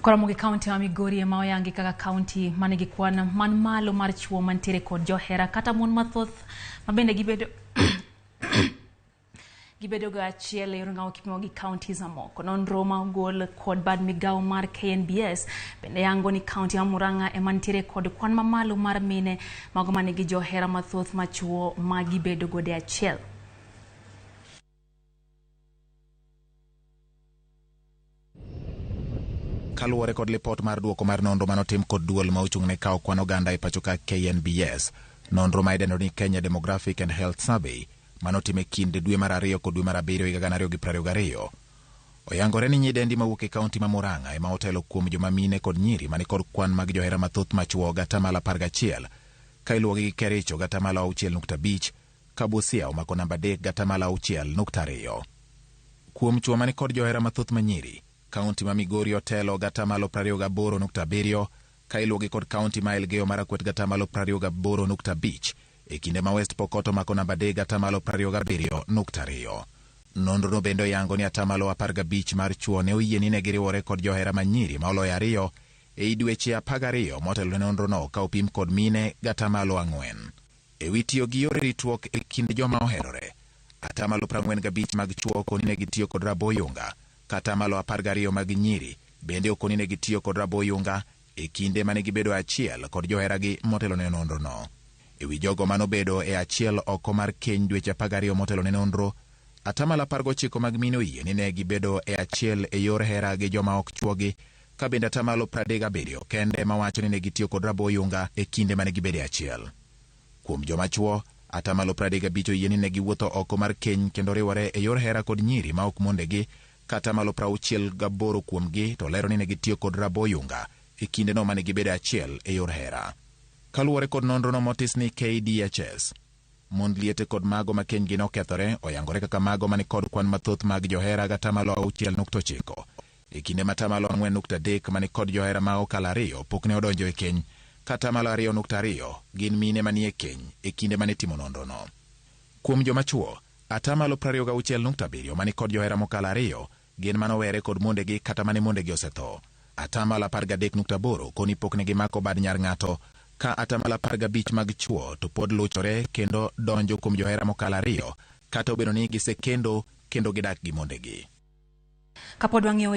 Ramogi County ma Migori ema oyangi kaka county manigi kwan man malo mar chuo mantiere kod johera kata mon mathoth mabende gibedo ga achiel e ng'awo kipimo gi counties amoko. Nonro ma ogol kod bad migawo mar KNBS bende yango ni county ma Murang'a ema nitiere kod kwan mamalo mar mine mago manigi johera mathoth ma chuo ma gibedo gode achiel. Kaluwore kod lipot mar duoko mar nonro manotim kod duol ma ochung'ne kawo kwan oganda e pacho ka KNBS, nonro ma idendo ni Kenya Demographic and Health Survey manotim e kind dwe mar 2 kod dwe mar 7 higa 2022, oyangore ni nyidendi mawuok e kaunti ma Murang'a ema otelo kuom joma mine kod nyiri mani kod kwan mag johera mathoth ma chuo gatamalo 11, ka iluwogi gi Kericho gatamalo 6.5, ka Busia omako namba 3 gatamalo 6.2. Kuom chuo mani kod johera mathoth ma nyiri, kaunti ma Migori otelo gatamalo 28.7, ka iluwogi kod kaunti ma Elgeyo Marakwet gatamalo 28.5, e kinde ma West Pokot omako namba 3 gatamalo 27.2. Nonrono bende yango ni atamalo 15 mar chuo ne oyie ni ne giriwore kod johera ma nyiri ma oloyo 2 e dweche 12 motelo ne nonrono ka opim kod mine gatamalo 4. E wi tiyo gi yore ritruok e kind joma oherore, atamalo 45 mag chuo okoni ne gitiyo kod raboyunga, katamalo 12 mag nyiri bende okoni ne gitiyo kod raboyunga e kinde mane gibedo achiel kod joheragi motelo ne nonrono. E wi jogo manobedo e achiel oko mar keny dweche 12 motelo ne nonro, atamalo 19 mag mine oyie ni ne gibedo e achiel e yor hera gi joma ok chuogi, ka bende atamalo 37 kende mawacho ni ne gitiyo kod raboyunga e kinde mane gibedo e achiel. Kuom joma chuo, atamalo 35 oyie ni ne giwuotho oko mar keny kendo riwore e yor hera kod nyiri ma ok mondegi, katamalo 68 kuomgi to lero ni ne gitiyo kod raboyunga e kinde no mane gibedo achiel e yor hera. Kaluwore kod nonrono motis ni KDHS, mond liete kod mago ma kenygi nokethore oyangore kaka mago mani kod kwan mathoth mag johera gatamalo 6.9, e kinde matamalo 4.3 mani kod johera ma okalo 2 pok ne odonjo e keny, katamalo 2.2 gin mine manie keny e kinde mane timo nonrono. Kuom joma chuo, atamalo 26.7 mani kod johera mokalo 2 gin manowere kod mondegi kata mane mondegi osetho. Atamalo 13.8 koni pok ne gimako bad nyar ng'ato, ka atamalo 15 mag chuo to pod luchore kendo donjo kuom johera mokalo 2 kata obedo ni gisekendo kendo gidak gi mondegi. Kapod wang'iyo